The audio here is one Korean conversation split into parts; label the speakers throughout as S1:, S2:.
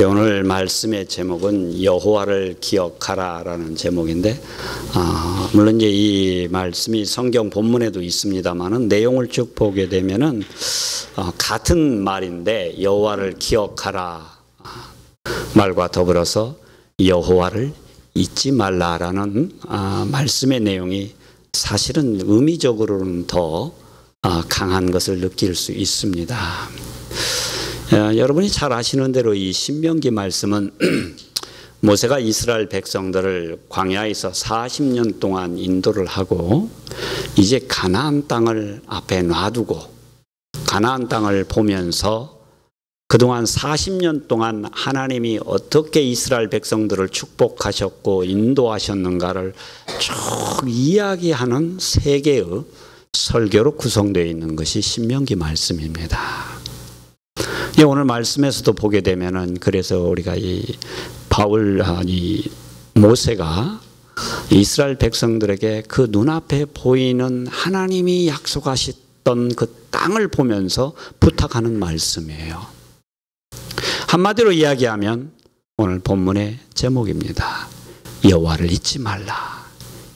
S1: 오늘 말씀의 제목은 여호와를 기억하라라는 제목인데, 물론 이제 이 말씀이 성경 본문에도 있습니다만은 내용을 쭉 보게 되면은 같은 말인데 여호와를 기억하라 말과 더불어서 여호와를 잊지 말라라는 말씀의 내용이 사실은 의미적으로는 더 강한 것을 느낄 수 있습니다. 여러분이 잘 아시는 대로 이 신명기 말씀은 모세가 이스라엘 백성들을 광야에서 40년 동안 인도를 하고 이제 가나안 땅을 앞에 놔두고 가나안 땅을 보면서 그동안 40년 동안 하나님이 어떻게 이스라엘 백성들을 축복하셨고 인도하셨는가를 쭉 이야기하는 세 개의 설교로 구성되어 있는 것이 신명기 말씀입니다. 오늘 말씀에서도 보게 되면은 그래서 우리가 이 모세가 이스라엘 백성들에게 그 눈앞에 보이는 하나님이 약속하셨던 그 땅을 보면서 부탁하는 말씀이에요. 한마디로 이야기하면 오늘 본문의 제목입니다. 여호와를 잊지 말라.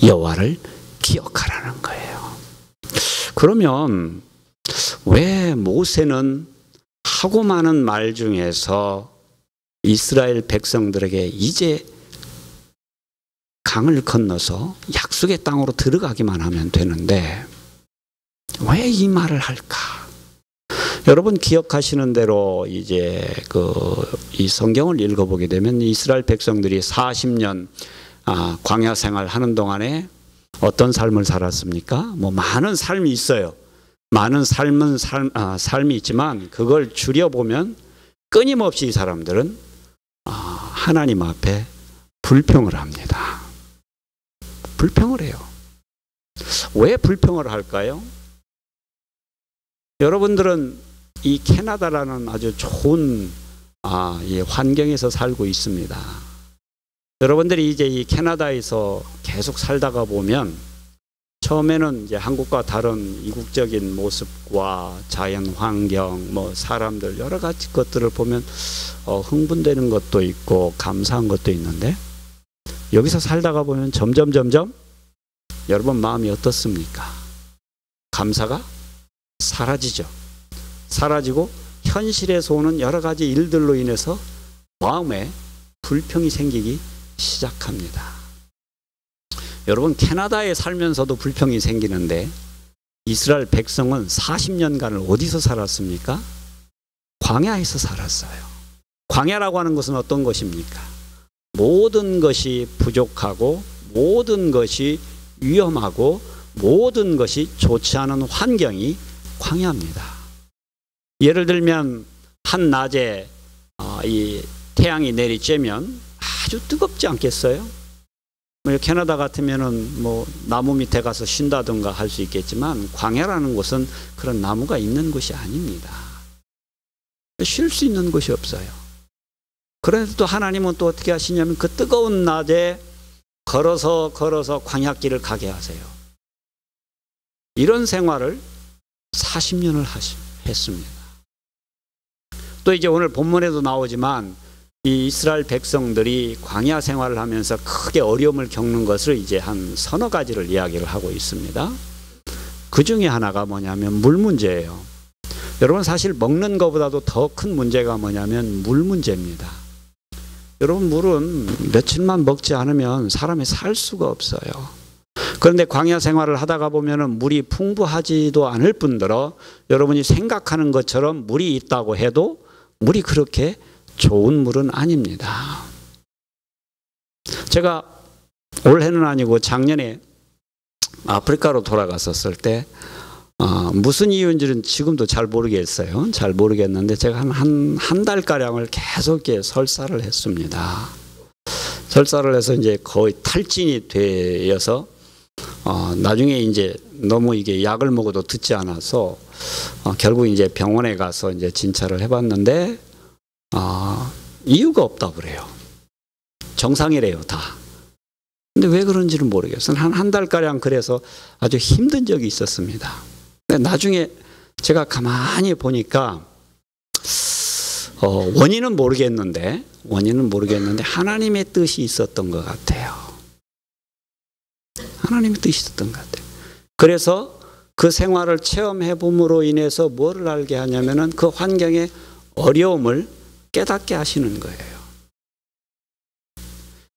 S1: 여호와를 기억하라는 거예요. 그러면 왜 모세는 하고 많은 말 중에서 이스라엘 백성들에게 이제 강을 건너서 약속의 땅으로 들어가기만 하면 되는데 왜 이 말을 할까? 여러분 기억하시는 대로 이제 이 성경을 읽어보게 되면 이스라엘 백성들이 40년 광야 생활 하는 동안에 어떤 삶을 살았습니까? 뭐 많은 삶이 있어요. 많은 삶이 있지만 그걸 줄여보면 끊임없이 이 사람들은 하나님 앞에 불평을 합니다. 불평을 해요. 왜 불평을 할까요? 여러분들은 이 캐나다라는 아주 좋은 이 환경에서 살고 있습니다. 여러분들이 이제 이 캐나다에서 계속 살다가 보면 처음에는 이제 한국과 다른 이국적인 모습과 자연 환경, 사람들 여러 가지 것들을 보면 흥분되는 것도 있고 감사한 것도 있는데 여기서 살다가 보면 점점 여러분 마음이 어떻습니까? 감사가 사라지죠. 사라지고 현실에서 오는 여러 가지 일들로 인해서 마음에 불평이 생기기 시작합니다. 여러분 캐나다에 살면서도 불평이 생기는데 이스라엘 백성은 40년간을 어디서 살았습니까? 광야에서 살았어요. 광야라고 하는 것은 어떤 것입니까? 모든 것이 부족하고 모든 것이 위험하고 모든 것이 좋지 않은 환경이 광야입니다. 예를 들면 한낮에 이 태양이 내리쬐면 아주 뜨겁지 않겠어요? 캐나다 같으면은 나무 밑에 가서 쉰다든가 할 수 있겠지만 광야라는 곳은 그런 나무가 있는 곳이 아닙니다. 쉴 수 있는 곳이 없어요. 그런데 또 하나님은 또 어떻게 하시냐면 그 뜨거운 낮에 걸어서 광야길을 가게 하세요. 이런 생활을 40년을 했습니다. 또 이제 오늘 본문에도 나오지만 이 이스라엘 백성들이 광야 생활을 하면서 크게 어려움을 겪는 것을 이제 한 서너 가지를 이야기를 하고 있습니다. 그 중에 하나가 뭐냐면 물 문제예요. 여러분 사실 먹는 것보다도 더 큰 문제가 뭐냐면 물 문제입니다. 여러분 물은 며칠만 먹지 않으면 사람이 살 수가 없어요. 그런데 광야 생활을 하다가 보면은 물이 풍부하지도 않을 뿐더러 여러분이 생각하는 것처럼 물이 있다고 해도 물이 그렇게 좋은 물은 아닙니다. 제가 올해는 아니고 작년에 아프리카로 돌아갔었을 때 무슨 이유인지는 지금도 잘 모르겠어요. 잘 모르겠는데 제가 한 달가량을 계속 이렇게 설사를 했습니다. 설사를 해서 이제 거의 탈진이 되어서 나중에 이제 너무 이게 약을 먹어도 듣지 않아서 결국 이제 병원에 가서 이제 진찰을 해봤는데 이유가 없다고 그래요. 정상이래요, 다. 근데 왜 그런지는 모르겠어요. 한 달가량 그래서 아주 힘든 적이 있었습니다. 근데 나중에 제가 가만히 보니까 원인은 모르겠는데 하나님의 뜻이 있었던 것 같아요. 하나님의 뜻이 있었던 것 같아요. 그래서 그 생활을 체험해 봄으로 인해서 뭐를 알게 하냐면은 그 환경의 어려움을 깨닫게 하시는 거예요.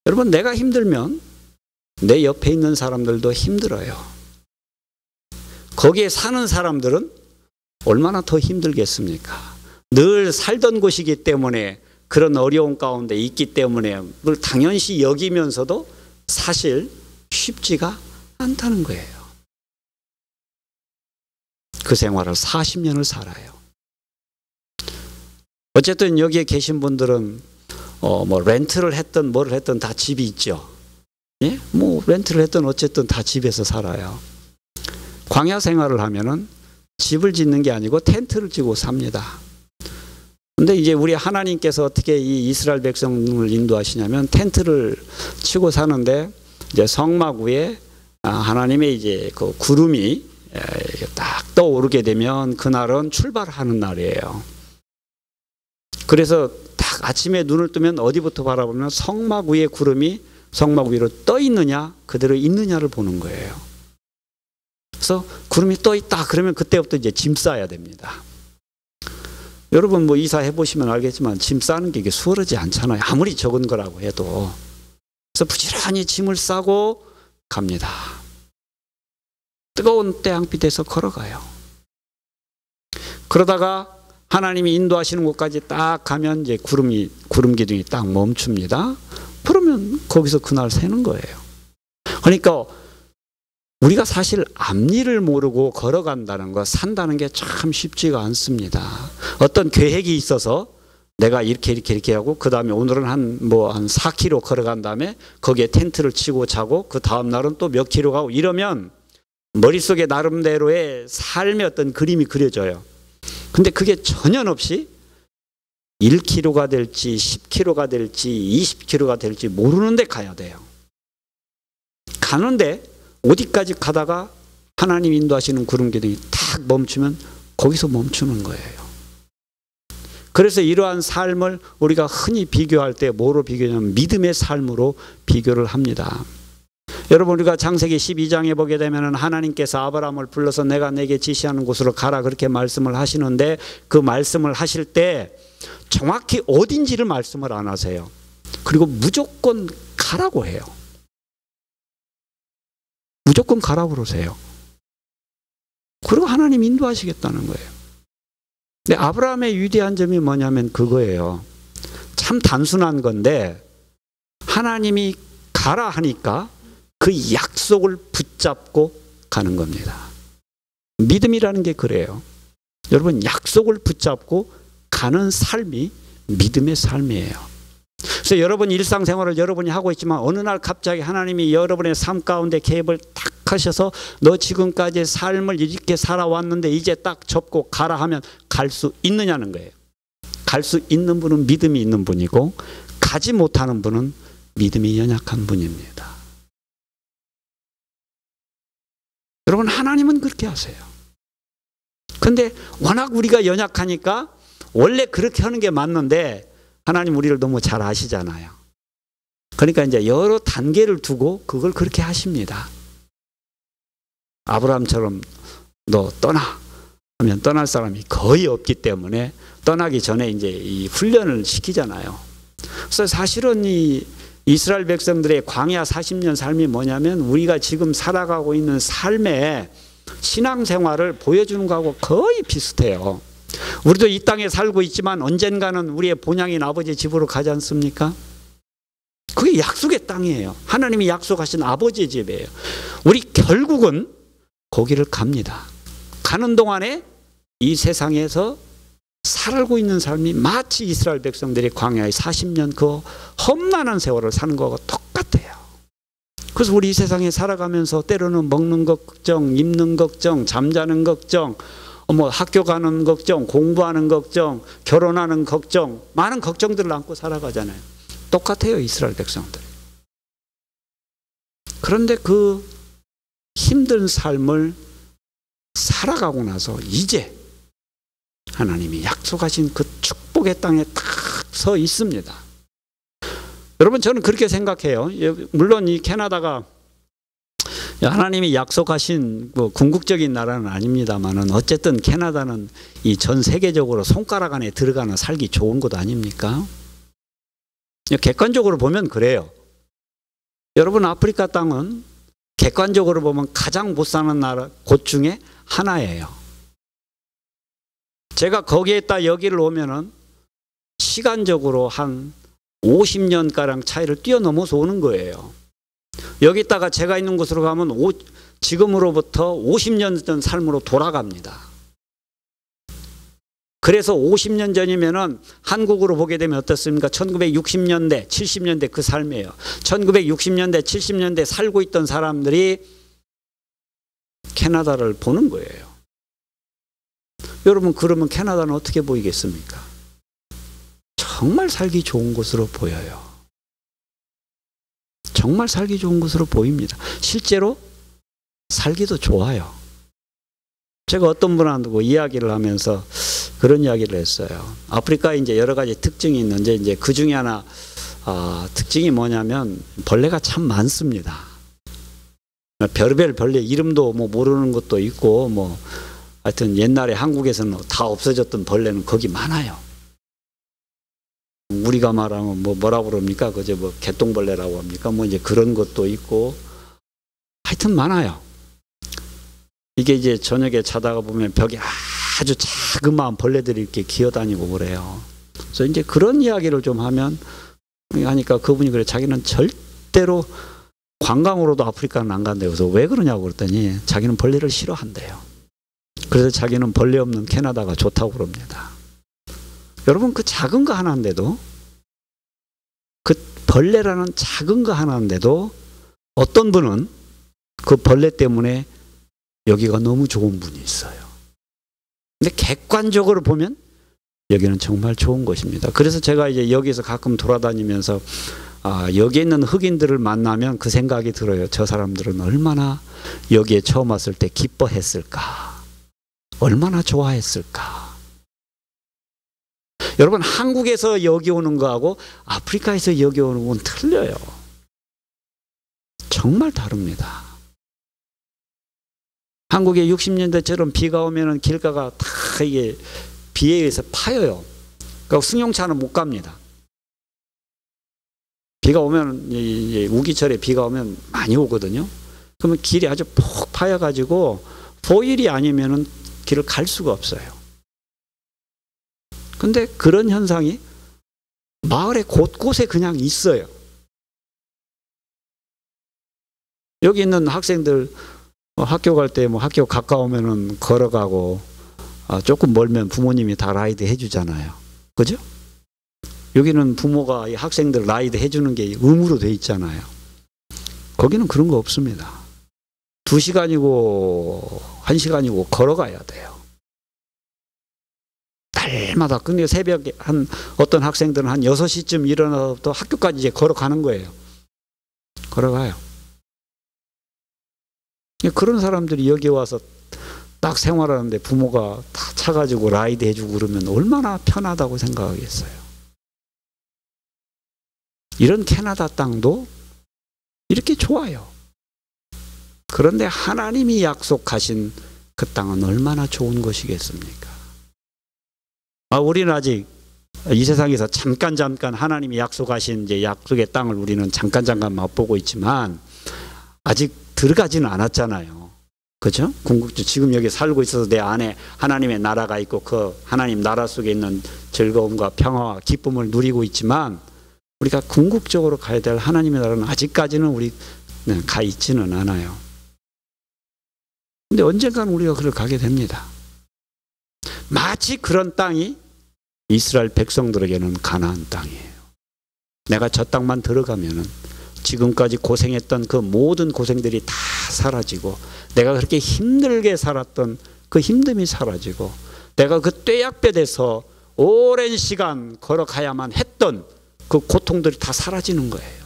S1: 여러분, 내가 힘들면 내 옆에 있는 사람들도 힘들어요. 거기에 사는 사람들은 얼마나 더 힘들겠습니까? 늘 살던 곳이기 때문에 그런 어려운 가운데 있기 때문에 그걸 당연시 여기면서도 사실 쉽지가 않다는 거예요. 그 생활을 40년을 살아요. 어쨌든 여기에 계신 분들은 렌트를 했든 뭐를 했든 다 집이 있죠. 예? 렌트를 했든 어쨌든 다 집에서 살아요. 광야 생활을 하면은 집을 짓는 게 아니고 텐트를 치고 삽니다. 근데 이제 우리 하나님께서 어떻게 이 이스라엘 백성을 인도하시냐면 텐트를 치고 사는데 이제 성막 위에 하나님의 이제 그 구름이 딱 떠오르게 되면 그날은 출발하는 날이에요. 그래서 딱 아침에 눈을 뜨면 어디부터 바라보면 성막 위에 구름이 성막 위로 떠 있느냐 그대로 있느냐를 보는 거예요. 그래서 구름이 떠 있다 그러면 그때부터 이제 짐 싸야 됩니다. 여러분 이사해 보시면 알겠지만 짐 싸는 게 이게 수월하지 않잖아요. 아무리 적은 거라고 해도. 그래서 부지런히 짐을 싸고 갑니다. 뜨거운 태양빛에서 걸어가요. 그러다가 하나님이 인도하시는 곳까지 딱 가면 이제 구름 기둥이 딱 멈춥니다. 그러면 거기서 그날 새는 거예요. 그러니까 우리가 사실 앞일을 모르고 걸어간다는 거, 산다는 게 참 쉽지가 않습니다. 어떤 계획이 있어서 내가 이렇게 하고 그 다음에 오늘은 한 4km 걸어간 다음에 거기에 텐트를 치고 자고 그 다음 날은 또 몇 킬로 가고 이러면 머릿속에 나름대로의 삶의 어떤 그림이 그려져요. 근데 그게 전혀 없이 1km가 될지 10km가 될지 20km가 될지 모르는데 가야 돼요. 가는데 어디까지 가다가 하나님 인도하시는 구름 기둥이 탁 멈추면 거기서 멈추는 거예요. 그래서 이러한 삶을 우리가 흔히 비교할 때 뭐로 비교하냐면 믿음의 삶으로 비교를 합니다. 여러분 우리가 창세기 12장에 보게 되면 하나님께서 아브라함을 불러서 내가 내게 지시하는 곳으로 가라 그렇게 말씀을 하시는데 그 말씀을 하실 때 정확히 어딘지를 말씀을 안 하세요. 그리고 무조건 가라고 해요. 무조건 가라고 그러세요. 그리고 하나님 인도하시겠다는 거예요. 근데 아브라함의 위대한 점이 뭐냐면 그거예요. 참 단순한 건데 하나님이 가라 하니까 그 약속을 붙잡고 가는 겁니다. 믿음이라는 게 그래요. 여러분 약속을 붙잡고 가는 삶이 믿음의 삶이에요. 그래서 여러분 일상생활을 여러분이 하고 있지만 어느 날 갑자기 하나님이 여러분의 삶 가운데 개입을 딱 하셔서 너 지금까지 삶을 이렇게 살아왔는데 이제 딱 접고 가라 하면 갈 수 있느냐는 거예요. 갈 수 있는 분은 믿음이 있는 분이고 가지 못하는 분은 믿음이 연약한 분입니다. 여러분 하나님은 그렇게 하세요. 근데 워낙 우리가 연약하니까 원래 그렇게 하는 게 맞는데 하나님 우리를 너무 잘 아시잖아요. 그러니까 이제 여러 단계를 두고 그걸 그렇게 하십니다. 아브라함처럼 너 떠나 하면 떠날 사람이 거의 없기 때문에 떠나기 전에 이제 이 훈련을 시키잖아요. 그래서 사실은 이 이스라엘 백성들의 광야 40년 삶이 뭐냐면 우리가 지금 살아가고 있는 삶의 신앙생활을 보여주는 거하고 거의 비슷해요. 우리도 이 땅에 살고 있지만 언젠가는 우리의 본향인 아버지 집으로 가지 않습니까? 그게 약속의 땅이에요. 하나님이 약속하신 아버지의 집이에요. 우리 결국은 거기를 갑니다. 가는 동안에 이 세상에서 살고 있는 삶이 마치 이스라엘 백성들이 광야의 40년 그 험난한 세월을 사는 거하고 똑같아요. 그래서 우리 이 세상에 살아가면서 때로는 먹는 걱정, 입는 걱정, 잠자는 걱정, 학교 가는 걱정, 공부하는 걱정, 결혼하는 걱정, 많은 걱정들을 안고 살아가잖아요. 똑같아요, 이스라엘 백성들. 그런데 그 힘든 삶을 살아가고 나서 이제 하나님이 약속하신 그 축복 축복의 땅에 딱 서 있습니다. 여러분, 저는 그렇게 생각해요. 물론 이 캐나다가 하나님이 약속하신 궁극적인 나라는 아닙니다만은 어쨌든 캐나다는 이 전 세계적으로 손가락 안에 들어가는 살기 좋은 곳 아닙니까? 객관적으로 보면 그래요. 여러분, 아프리카 땅은 객관적으로 보면 가장 못 사는 나라 곳 중에 하나예요. 제가 거기에다 여기를 오면은 시간적으로 한 50년가량 차이를 뛰어넘어서 오는 거예요. 여기다가 제가 있는 곳으로 가면 지금으로부터 50년 전 삶으로 돌아갑니다. 그래서 50년 전이면은 한국으로 보게 되면 어떻습니까? 1960년대, 70년대 그 삶이에요. 1960년대, 70년대 살고 있던 사람들이 캐나다를 보는 거예요. 여러분, 그러면 캐나다는 어떻게 보이겠습니까? 정말 살기 좋은 곳으로 보여요. 정말 살기 좋은 곳으로 보입니다. 실제로 살기도 좋아요. 제가 어떤 분하고 이야기를 하면서 그런 이야기를 했어요. 아프리카에 이제 여러 가지 특징이 있는데 이제 그 중에 하나 특징이 뭐냐면 벌레가 참 많습니다. 별별 벌레 이름도 뭐 모르는 것도 있고 뭐 하여튼 옛날에 한국에서는 다 없어졌던 벌레는 거기 많아요. 우리가 말하면 뭐라고 그럽니까? 그저 뭐 개똥벌레라고 합니까? 뭐 이제 그런 것도 있고 하여튼 많아요. 이게 이제 저녁에 자다가 보면 벽에 아주 자그마한 벌레들이 이렇게 기어다니고 그래요. 그래서 이제 그런 이야기를 좀 하니까 그분이 그래, 자기는 절대로 관광으로도 아프리카는 안 간대요. 그래서 왜 그러냐고 그랬더니 자기는 벌레를 싫어한대요. 그래서 자기는 벌레 없는 캐나다가 좋다고 그럽니다. 여러분, 그 작은 거 하나인데도, 그 벌레라는 작은 거 하나인데도 어떤 분은 그 벌레 때문에 여기가 너무 좋은 분이 있어요. 근데 객관적으로 보면 여기는 정말 좋은 곳입니다. 그래서 제가 이제 여기서 가끔 돌아다니면서 여기에 있는 흑인들을 만나면 그 생각이 들어요. 저 사람들은 얼마나 여기에 처음 왔을 때 기뻐했을까, 얼마나 좋아했을까. 여러분, 한국에서 여기 오는 거하고 아프리카에서 여기 오는 건 틀려요. 정말 다릅니다. 한국에 60년대처럼 비가 오면은 길가가 다 이게 비에 의해서 파여요. 그러니까 승용차는 못 갑니다. 비가 오면, 우기철에 비가 오면 많이 오거든요. 그러면 길이 아주 폭 파여가지고 포일이 아니면은 길을 갈 수가 없어요. 근데 그런 현상이 마을의 곳곳에 그냥 있어요. 여기 있는 학생들 학교 갈 때 뭐 학교 가까우면은 걸어가고 조금 멀면 부모님이 다 라이드 해주잖아요. 그죠? 여기는 부모가 이 학생들 라이드 해주는 게 의무로 돼 있잖아요. 거기는 그런 거 없습니다. 2시간이고 1시간이고 걸어가야 돼요. 날마다. 근데 새벽에 어떤 학생들은 한 6시쯤 일어나서 또 학교까지 이제 걸어가는 거예요. 걸어가요. 그런 사람들이 여기 와서 딱 생활하는데 부모가 다 차가지고 라이드 해주고 그러면 얼마나 편하다고 생각하겠어요. 이런 캐나다 땅도 이렇게 좋아요. 그런데 하나님이 약속하신 그 땅은 얼마나 좋은 것이겠습니까? 우리는 아직 이 세상에서 잠깐 하나님이 약속하신 이제 약속의 땅을 우리는 잠깐 맛보고 있지만 아직 들어가지는 않았잖아요. 그죠? 궁극적 지금 여기 살고 있어서 내 안에 하나님의 나라가 있고 그 하나님 나라 속에 있는 즐거움과 평화와 기쁨을 누리고 있지만 우리가 궁극적으로 가야 될 하나님의 나라는 아직까지는 우리 가 있지는 않아요. 근데 언젠가는 우리가 그걸 가게 됩니다. 마치 그런 땅이 이스라엘 백성들에게는 가나안 땅이에요. 내가 저 땅만 들어가면은 지금까지 고생했던 그 모든 고생들이 다 사라지고 내가 그렇게 힘들게 살았던 그 힘듦이 사라지고 내가 그 뙤약볕에서 오랜 시간 걸어가야만 했던 그 고통들이 다 사라지는 거예요.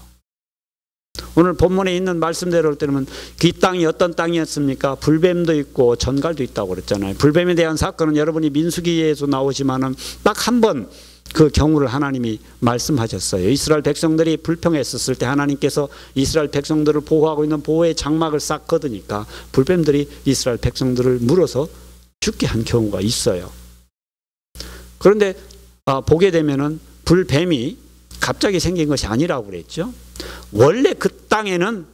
S1: 오늘 본문에 있는 말씀대로 들으면 그 땅이 어떤 땅이었습니까? 불뱀도 있고 전갈도 있다고 그랬잖아요. 불뱀에 대한 사건은 여러분이 민수기에서 나오지만은 딱 한 번 그 경우를 하나님이 말씀하셨어요. 이스라엘 백성들이 불평했었을 때 하나님께서 이스라엘 백성들을 보호하고 있는 보호의 장막을 싹 걷으니까 불뱀들이 이스라엘 백성들을 물어서 죽게 한 경우가 있어요. 그런데 보게 되면은 불뱀이 갑자기 생긴 것이 아니라고 그랬죠. 원래 그 땅에는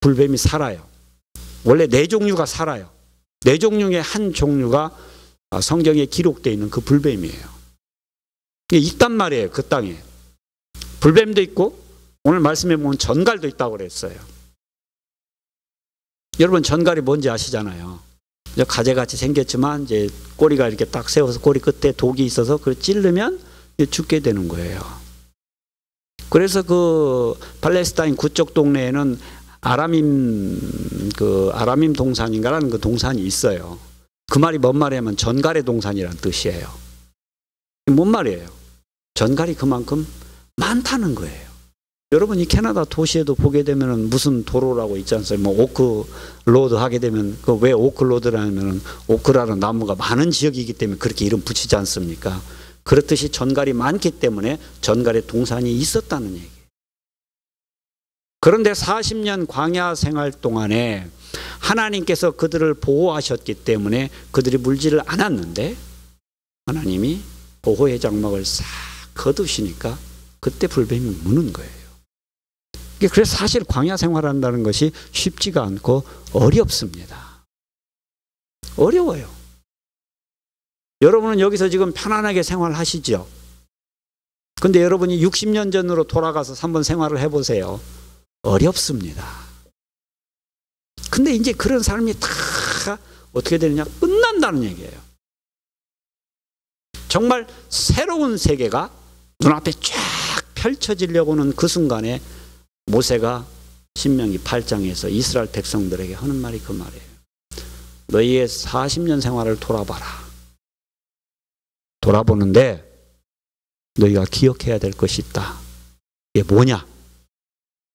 S1: 불뱀이 살아요. 원래 네 종류가 살아요. 네 종류의 한 종류가 성경에 기록되어 있는 그 불뱀이에요. 있단 말이에요. 그 땅에 불뱀도 있고 오늘 말씀해 보면 전갈도 있다고 그랬어요. 여러분 전갈이 뭔지 아시잖아요. 가재같이 생겼지만 이제 꼬리가 이렇게 딱 세워서 꼬리 끝에 독이 있어서 그걸 찌르면 죽게 되는 거예요. 그래서 그 팔레스타인 그쪽 동네에는 아라밈 동산인가라는 그 동산이 있어요. 그 말이 뭔 말이냐면 전갈의 동산이라는 뜻이에요. 뭔 말이에요? 전갈이 그만큼 많다는 거예요. 여러분 이 캐나다 도시에도 보게 되면은 무슨 도로라고 있지 않습니까? 뭐 오크 로드 하게 되면 그 왜 오크 로드라면은 오크라는 나무가 많은 지역이기 때문에 그렇게 이름 붙이지 않습니까? 그렇듯이 전갈이 많기 때문에 전갈의 동산이 있었다는 얘기예요. 그런데 40년 광야 생활 동안에 하나님께서 그들을 보호하셨기 때문에 그들이 물지를 않았는데 하나님이 보호의 장막을 싹 거두시니까 그때 불뱀이 무는 거예요. 그래서 사실 광야 생활한다는 것이 쉽지가 않고 어렵습니다. 어려워요. 여러분은 여기서 지금 편안하게 생활하시죠? 근데 여러분이 60년 전으로 돌아가서 한번 생활을 해보세요. 어렵습니다. 근데 이제 그런 삶이 다 어떻게 되느냐? 끝난다는 얘기예요. 정말 새로운 세계가 눈앞에 쫙 펼쳐지려고 하는 그 순간에 모세가 신명기 8장에서 이스라엘 백성들에게 하는 말이 그 말이에요. 너희의 40년 생활을 돌아봐라. 돌아보는데 너희가 기억해야 될 것이 있다. 이게 뭐냐?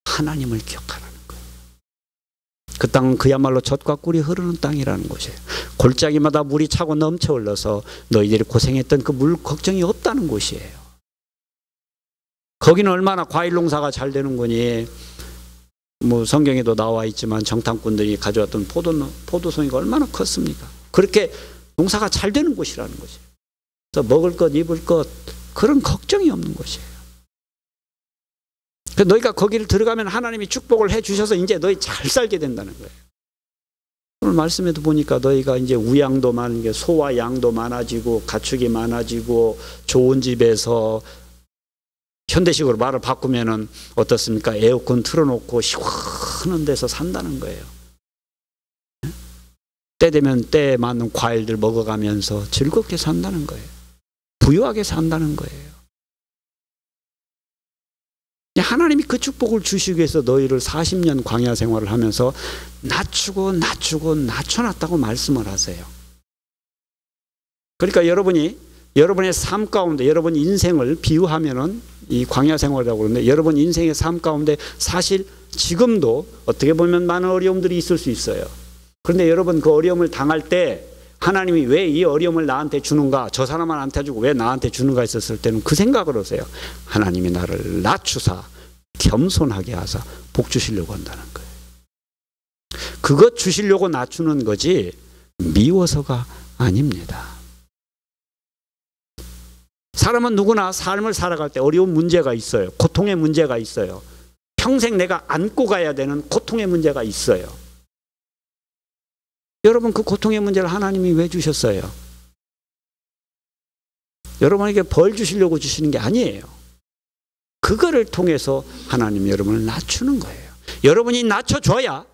S1: 하나님을 기억하라는 거예요. 그 땅은 그야말로 젖과 꿀이 흐르는 땅이라는 곳이에요. 골짜기마다 물이 차고 넘쳐 흘러서 너희들이 고생했던 그 물 걱정이 없다는 곳이에요. 거기는 얼마나 과일 농사가 잘 되는 거니. 뭐 성경에도 나와 있지만 정탐꾼들이 가져왔던 포도송이가 얼마나 컸습니까? 그렇게 농사가 잘 되는 곳이라는 거죠. 그래서 먹을 것, 입을 것 그런 걱정이 없는 곳이에요. 그래서 너희가 거기를 들어가면 하나님이 축복을 해 주셔서 이제 너희 잘 살게 된다는 거예요. 오늘 말씀에도 보니까 너희가 이제 우양도 많은 게 소와 양도 많아지고 가축이 많아지고 좋은 집에서 현대식으로 말을 바꾸면은 어떻습니까? 에어컨 틀어놓고 시원한 데서 산다는 거예요. 때 되면 때에 맞는 과일들 먹어가면서 즐겁게 산다는 거예요. 부유하게 산다는 거예요. 하나님이 그 축복을 주시기 위해서 너희를 40년 광야 생활을 하면서 낮춰놨다고 말씀을 하세요. 그러니까 여러분의 삶 가운데 여러분 인생을 비유하면은 이 광야 생활이라고 그러는데 여러분 인생의 삶 가운데 사실 지금도 어떻게 보면 많은 어려움들이 있을 수 있어요. 그런데 여러분 그 어려움을 당할 때 하나님이 왜 이 어려움을 나한테 주는가, 저 사람은 안 주고 왜 나한테 주는가 했었을 때는 그 생각을 하세요. 하나님이 나를 낮추사 겸손하게 하사 복 주시려고 한다는 거예요. 그것 주시려고 낮추는 거지 미워서가 아닙니다. 사람은 누구나 삶을 살아갈 때 어려운 문제가 있어요. 고통의 문제가 있어요. 평생 내가 안고 가야 되는 고통의 문제가 있어요. 여러분 그 고통의 문제를 하나님이 왜 주셨어요? 여러분에게 벌 주시려고 주시는 게 아니에요. 그거를 통해서 하나님이 여러분을 낮추는 거예요. 여러분이 낮춰줘야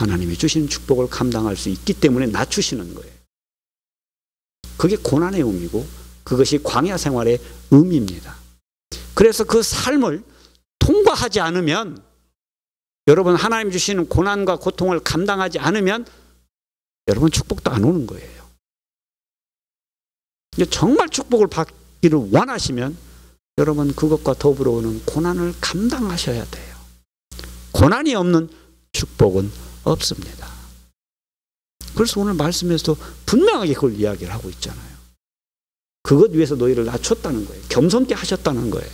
S1: 하나님이 주시는 축복을 감당할 수 있기 때문에 낮추시는 거예요. 그게 고난의 의미고 그것이 광야 생활의 의미입니다. 그래서 그 삶을 통과하지 않으면 여러분 하나님 주시는 고난과 고통을 감당하지 않으면 여러분 축복도 안 오는 거예요. 정말 축복을 받기를 원하시면 여러분 그것과 더불어 오는 고난을 감당하셔야 돼요. 고난이 없는 축복은 없습니다. 그래서 오늘 말씀에서도 분명하게 그걸 이야기를 하고 있잖아요. 그것 위해서 너희를 낮췄다는 거예요. 겸손케 하셨다는 거예요.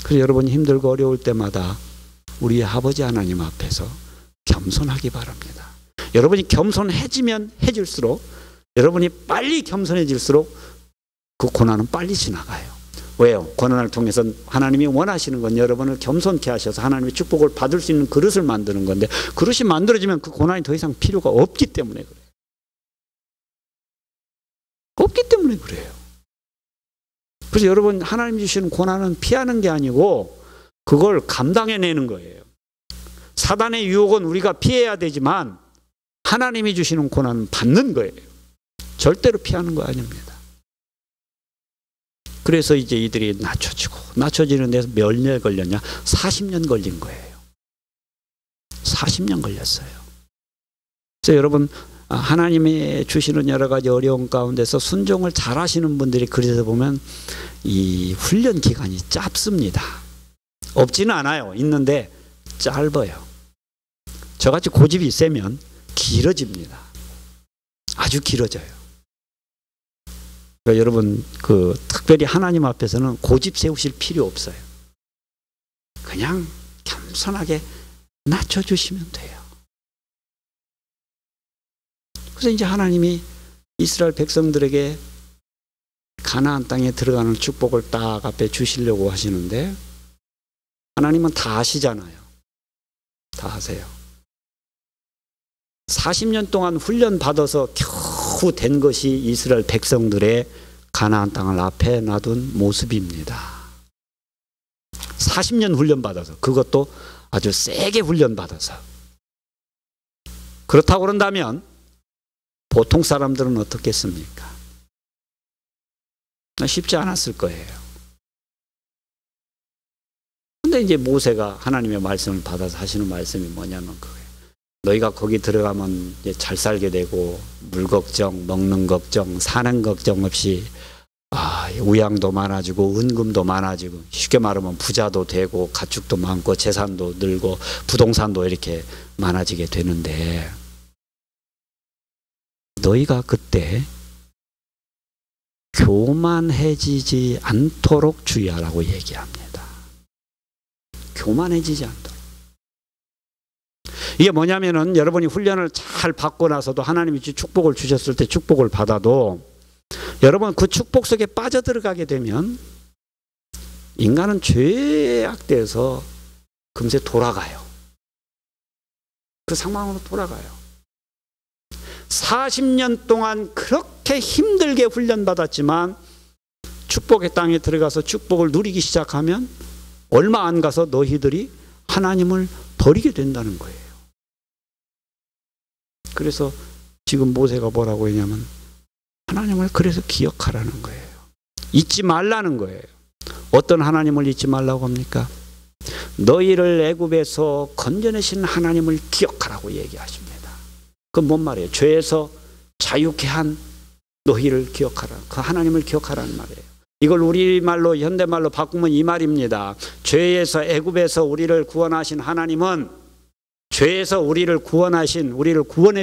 S1: 그래서 여러분이 힘들고 어려울 때마다 우리 아버지 하나님 앞에서 겸손하기 바랍니다. 여러분이 겸손해지면 해질수록, 여러분이 빨리 겸손해질수록 그 고난은 빨리 지나가요. 왜요? 고난을 통해서 하나님이 원하시는 건 여러분을 겸손케 하셔서 하나님의 축복을 받을 수 있는 그릇을 만드는 건데, 그릇이 만들어지면 그 고난이 더 이상 필요가 없기 때문에 그래요. 없기 때문에 그래요. 그래서 여러분, 하나님 주시는 고난은 피하는 게 아니고 그걸 감당해내는 거예요. 사단의 유혹은 우리가 피해야 되지만 하나님이 주시는 고난은 받는 거예요. 절대로 피하는 거 아닙니다. 그래서 이제 이들이 낮춰지는 데서 몇 년 걸렸냐? 40년 걸린 거예요. 40년 걸렸어요. 그래서 여러분, 하나님이 주시는 여러 가지 어려움 가운데서 순종을 잘 하시는 분들이, 그래서 보면 이 훈련 기간이 짧습니다. 없지는 않아요. 있는데 짧아요. 저같이 고집이 세면 길어집니다. 아주 길어져요. 그러니까 여러분, 특별히 하나님 앞에서는 고집 세우실 필요 없어요. 그냥 겸손하게 낮춰주시면 돼요. 그래서 이제 하나님이 이스라엘 백성들에게 가나안 땅에 들어가는 축복을 딱 앞에 주시려고 하시는데, 하나님은 다 아시잖아요. 다 아세요. 40년 동안 훈련 받아서 겨우 된 것이 이스라엘 백성들의 가나안 땅을 앞에 놔둔 모습입니다. 40년 훈련 받아서, 그것도 아주 세게 훈련 받아서. 그렇다고 그런다면 보통 사람들은 어떻겠습니까? 쉽지 않았을 거예요. 근데 이제 모세가 하나님의 말씀을 받아서 하시는 말씀이 뭐냐면 그거예요. 너희가 거기 들어가면 이제 잘 살게 되고, 물 걱정, 먹는 걱정, 사는 걱정 없이 우양도 많아지고 은금도 많아지고, 쉽게 말하면 부자도 되고 가축도 많고 재산도 늘고 부동산도 이렇게 많아지게 되는데, 너희가 그때 교만해지지 않도록 주의하라고 얘기합니다. 교만해지지 않도록. 이게 뭐냐면은, 여러분이 훈련을 잘 받고 나서도 하나님이 축복을 주셨을 때 축복을 받아도, 여러분 그 축복 속에 빠져들어가게 되면 인간은 죄악돼서 금세 돌아가요. 그 상황으로 돌아가요. 40년 동안 그렇게 힘들게 훈련받았지만 축복의 땅에 들어가서 축복을 누리기 시작하면 얼마 안 가서 너희들이 하나님을 버리게 된다는 거예요. 그래서 지금 모세가 뭐라고 했냐면, 하나님을 그래서 기억하라는 거예요. 잊지 말라는 거예요. 어떤 하나님을 잊지 말라고 합니까? 너희를 애굽에서 건져내신 하나님을 기억하라고 얘기하십니다. 그건 뭔 말이에요? 죄에서 자유케 한 너희를 기억하라. 그 하나님을 기억하라는 말이에요. 이걸 우리말로, 현대말로 바꾸면 이 말입니다. 죄에서, 애굽에서 우리를 구원하신 하나님은, 죄에서 우리를 구원해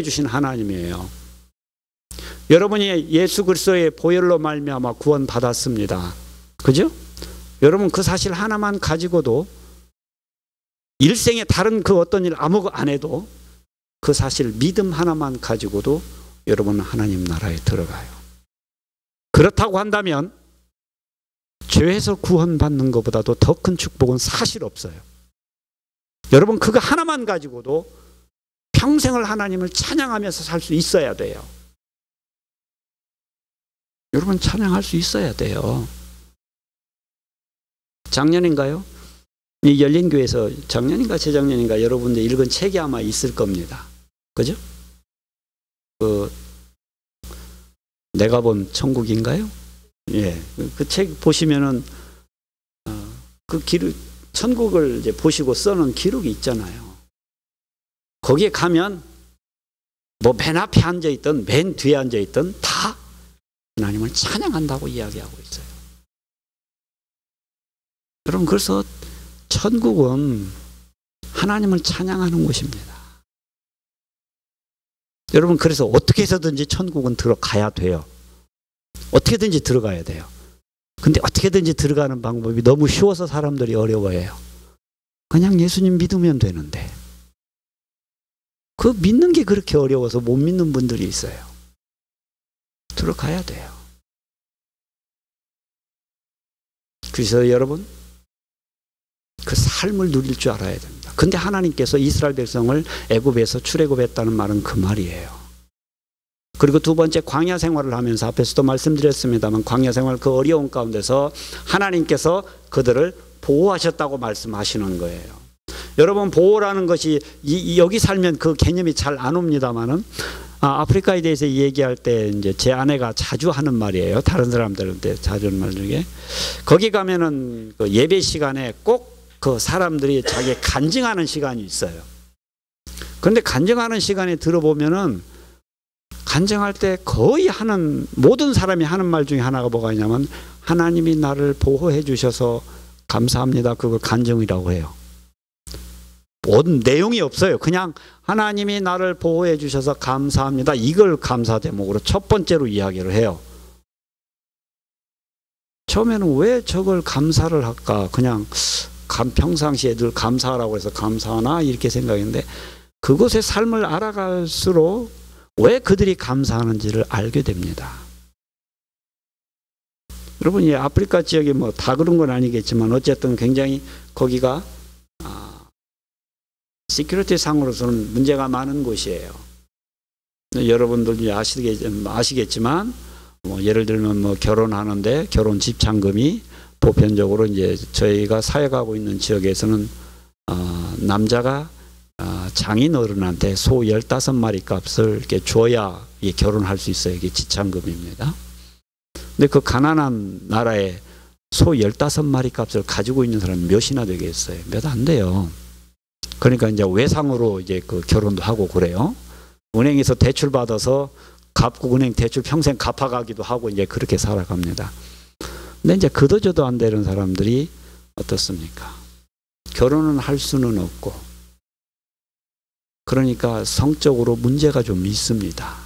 S1: 주신 하나님이에요. 여러분이 예수 그리스도의 보혈로 말미암아 구원 받았습니다. 그죠? 여러분 그 사실 하나만 가지고도, 일생에 다른 그 어떤 일 아무것도 안 해도, 그 사실 믿음 하나만 가지고도 여러분은 하나님 나라에 들어가요. 그렇다고 한다면 죄에서 구원받는 것보다도 더 큰 축복은 사실 없어요. 여러분 그거 하나만 가지고도 평생을 하나님을 찬양하면서 살 수 있어야 돼요. 여러분 찬양할 수 있어야 돼요. 작년인가요? 이 열린교회에서, 작년인가 재작년인가, 여러분들 읽은 책이 아마 있을 겁니다. 그죠? 내가 본 천국인가요? 예. 그 책 보시면은, 천국을 이제 보시고 써놓은 기록이 있잖아요. 거기에 가면, 뭐 맨 앞에 앉아있든 맨 뒤에 앉아있든 다 하나님을 찬양한다고 이야기하고 있어요. 여러분, 그래서 천국은 하나님을 찬양하는 곳입니다. 여러분, 그래서 어떻게 해서든지 천국은 들어가야 돼요. 어떻게든지 들어가야 돼요. 근데 어떻게든지 들어가는 방법이 너무 쉬워서 사람들이 어려워해요. 그냥 예수님 믿으면 되는데 그 믿는 게 그렇게 어려워서 못 믿는 분들이 있어요. 들어가야 돼요. 그래서 여러분 그 삶을 누릴 줄 알아야 됩니다. 근데 하나님께서 이스라엘 백성을 애굽에서 출애굽했다는 말은 그 말이에요. 그리고 두 번째 광야 생활을 하면서 앞에서도 말씀드렸습니다만 광야 생활 그 어려운 가운데서 하나님께서 그들을 보호하셨다고 말씀하시는 거예요. 여러분 보호라는 것이 여기 살면 그 개념이 잘 안 옵니다만은 아프리카에 대해서 얘기할 때 이제 제 아내가 자주 하는 말이에요. 다른 사람들한테 자주 하는 말 중에 거기 가면은 그 예배 시간에 꼭 그 사람들이 자기 간증하는 시간이 있어요. 그런데 간증하는 시간에 들어보면은 간증할 때 거의 하는 모든 사람이 하는 말 중에 하나가 뭐가 있냐면 하나님이 나를 보호해 주셔서 감사합니다. 그걸 간증이라고 해요. 모든 내용이 없어요. 그냥 하나님이 나를 보호해 주셔서 감사합니다. 이걸 감사 대목으로 첫 번째로 이야기를 해요. 처음에는 왜 저걸 감사를 할까? 그냥 평상시에 늘 감사하라고 해서 감사하나 이렇게 생각했는데 그곳의 삶을 알아갈수록 왜 그들이 감사하는지를 알게 됩니다. 여러분 이 아프리카 지역이 뭐 다 그런 건 아니겠지만 어쨌든 굉장히 거기가 시큐리티 상으로서는 문제가 많은 곳이에요. 여러분들 아시겠지만 뭐 예를 들면 뭐 결혼하는데 결혼 집착금이 보편적으로 이제 저희가 사역하고 있는 지역에서는 남자가 장인 어른한테 소 15마리 값을 이렇게 줘야 결혼할 수 있어요. 이게 지참금입니다. 근데 그 가난한 나라에 소 15마리 값을 가지고 있는 사람이 몇이나 되겠어요? 몇 안 돼요. 그러니까 이제 외상으로 이제 그 결혼도 하고 그래요. 은행에서 대출 받아서 갚고 은행 대출 평생 갚아가기도 하고 이제 그렇게 살아갑니다. 근데 이제 그도저도 안 되는 사람들이 어떻습니까? 결혼은 할 수는 없고 그러니까 성적으로 문제가 좀 있습니다.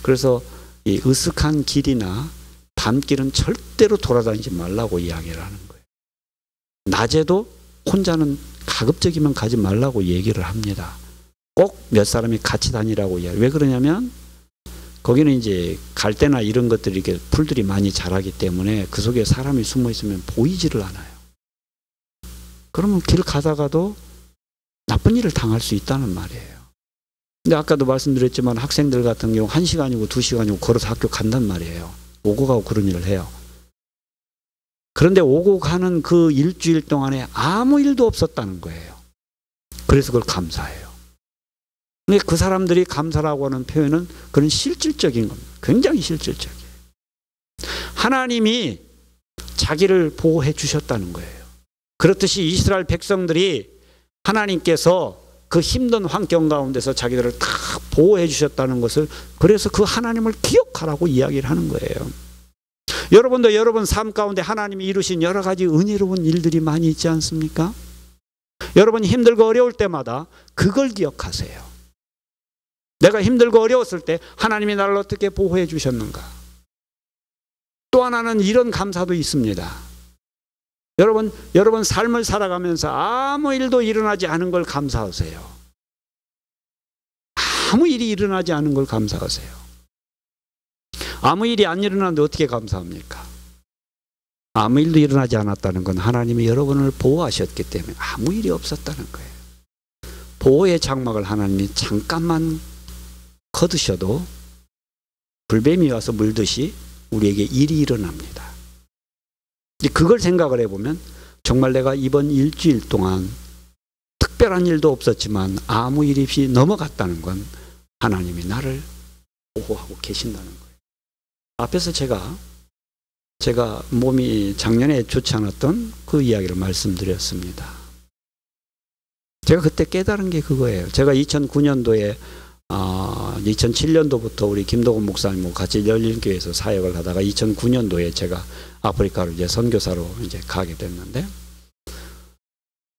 S1: 그래서 이 으슥한 길이나 밤길은 절대로 돌아다니지 말라고 이야기를 하는 거예요. 낮에도 혼자는 가급적이면 가지 말라고 얘기를 합니다. 꼭 몇 사람이 같이 다니라고 이야기해요. 왜 그러냐면 거기는 이제 갈대나 이런 것들이 이렇게 풀들이 많이 자라기 때문에 그 속에 사람이 숨어 있으면 보이지를 않아요. 그러면 길 가다가도 나쁜 일을 당할 수 있다는 말이에요. 근데 아까도 말씀드렸지만 학생들 같은 경우 1시간이고 2시간이고 걸어서 학교 간단 말이에요. 오고 가고 그런 일을 해요. 그런데 오고 가는 그 일주일 동안에 아무 일도 없었다는 거예요. 그래서 그걸 감사해요. 근데 그 사람들이 감사라고 하는 표현은 그런 실질적인 겁니다. 굉장히 실질적이에요. 하나님이 자기를 보호해 주셨다는 거예요. 그렇듯이 이스라엘 백성들이 하나님께서 그 힘든 환경 가운데서 자기들을 다 보호해 주셨다는 것을 그래서 그 하나님을 기억하라고 이야기를 하는 거예요. 여러분도 여러분 삶 가운데 하나님이 이루신 여러 가지 은혜로운 일들이 많이 있지 않습니까? 여러분이 힘들고 어려울 때마다 그걸 기억하세요. 내가 힘들고 어려웠을 때 하나님이 나를 어떻게 보호해 주셨는가? 또 하나는 이런 감사도 있습니다. 여러분 삶을 살아가면서 아무 일도 일어나지 않은 걸 감사하세요. 아무 일이 일어나지 않은 걸 감사하세요. 아무 일이 안 일어나는데 어떻게 감사합니까? 아무 일도 일어나지 않았다는 건 하나님이 여러분을 보호하셨기 때문에 아무 일이 없었다는 거예요. 보호의 장막을 하나님이 잠깐만 거두셔도 불뱀이 와서 물듯이 우리에게 일이 일어납니다. 그걸 생각을 해보면 정말 내가 이번 일주일 동안 특별한 일도 없었지만 아무 일 없이 넘어갔다는 건 하나님이 나를 보호하고 계신다는 거예요. 앞에서 제가 몸이 작년에 좋지 않았던 그 이야기를 말씀드렸습니다. 제가 그때 깨달은 게 그거예요. 제가 2009년도에 2007년도부터 우리 김도건 목사님과 같이 열린교회에서 사역을 하다가 2009년도에 제가 아프리카로 이제 선교사로 이제 가게 됐는데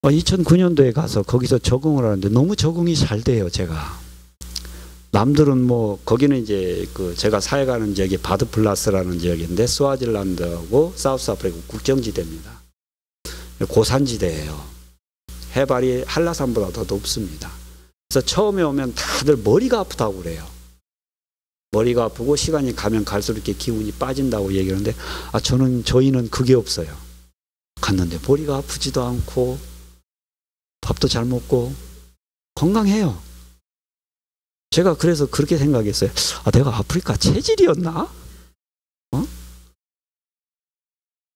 S1: 2009년도에 가서 거기서 적응을 하는데 너무 적응이 잘 돼요. 제가 남들은 뭐 거기는 이제 그 제가 사회 가는 지역이 바드플라스라는 지역인데 스와질란드하고 사우스 아프리카 국경지대입니다. 고산지대예요. 해발이 한라산보다 더 높습니다. 그래서 처음에 오면 다들 머리가 아프다고 그래요. 머리가 아프고 시간이 가면 갈수록 이렇게 기운이 빠진다고 얘기하는데 저희는 그게 없어요. 갔는데 머리가 아프지도 않고 밥도 잘 먹고 건강해요. 제가 그래서 그렇게 생각했어요. 내가 아프리카 체질이었나?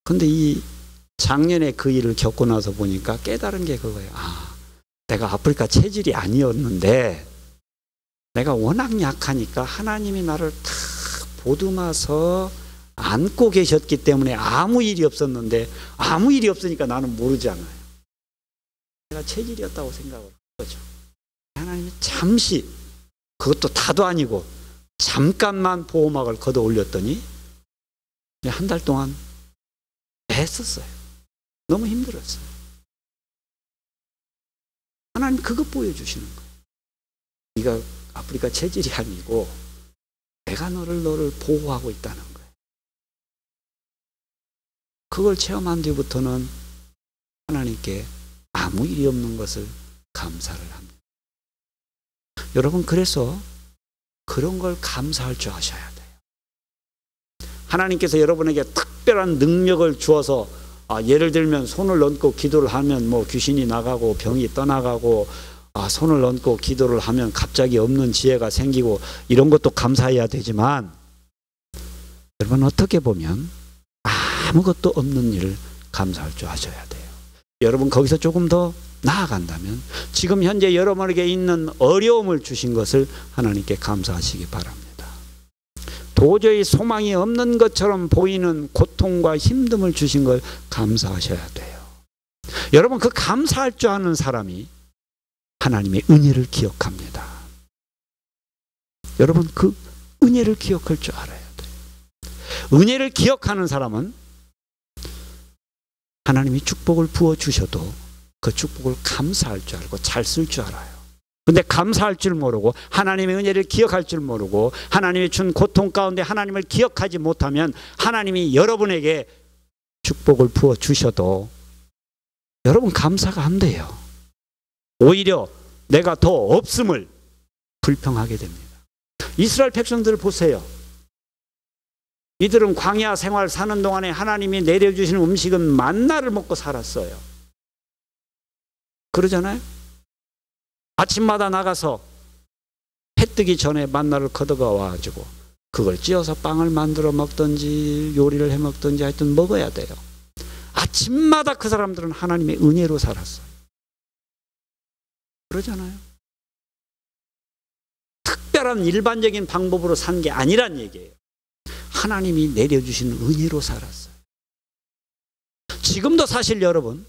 S1: 근데 이 작년에 그 일을 겪고 나서 보니까 깨달은 게 그거예요. 내가 아프리카 체질이 아니었는데 내가 워낙 약하니까 하나님이 나를 탁 보듬어서 안고 계셨기 때문에 아무 일이 없었는데 아무 일이 없으니까 나는 모르잖아요. 내가 체질이었다고 생각을 한 거죠. 하나님이 잠시, 그것도 다도 아니고 잠깐만 보호막을 걷어 올렸더니 한 달 동안 애썼어요. 너무 힘들었어요. 하나님 그것 보여주시는 거예요. 네가 아프리카 체질이 아니고 내가 너를 보호하고 있다는 거예요. 그걸 체험한 뒤부터는 하나님께 아무 일이 없는 것을 감사를 합니다. 여러분, 그래서 그런 걸 감사할 줄 아셔야 돼요. 하나님께서 여러분에게 특별한 능력을 주어서 예를 들면 손을 얹고 기도를 하면 뭐 귀신이 나가고 병이 떠나가고 손을 얹고 기도를 하면 갑자기 없는 지혜가 생기고 이런 것도 감사해야 되지만 여러분, 어떻게 보면 아무것도 없는 일을 감사할 줄 아셔야 돼요. 여러분, 거기서 조금 더 나아간다면 지금 현재 여러분에게 있는 어려움을 주신 것을 하나님께 감사하시기 바랍니다. 도저히 소망이 없는 것처럼 보이는 고통과 힘듦을 주신 걸 감사하셔야 돼요. 여러분, 그 감사할 줄 아는 사람이 하나님의 은혜를 기억합니다. 여러분, 그 은혜를 기억할 줄 알아야 돼요. 은혜를 기억하는 사람은 하나님이 축복을 부어주셔도 그 축복을 감사할 줄 알고 잘 쓸 줄 알아요. 근데 감사할 줄 모르고 하나님의 은혜를 기억할 줄 모르고 하나님이 준 고통 가운데 하나님을 기억하지 못하면 하나님이 여러분에게 축복을 부어주셔도 여러분 감사가 안 돼요. 오히려 내가 더 없음을 불평하게 됩니다. 이스라엘 백성들을 보세요. 이들은 광야 생활 사는 동안에 하나님이 내려주시는 음식은 만나를 먹고 살았어요. 그러잖아요. 아침마다 나가서 해 뜨기 전에 만나를 걷어가 와가지고 그걸 찧어서 빵을 만들어 먹든지 요리를 해 먹든지 하여튼 먹어야 돼요. 아침마다 그 사람들은 하나님의 은혜로 살았어요. 그러잖아요. 특별한 일반적인 방법으로 산 게 아니란 얘기예요. 하나님이 내려주시는 은혜로 살았어요. 지금도 사실 여러분,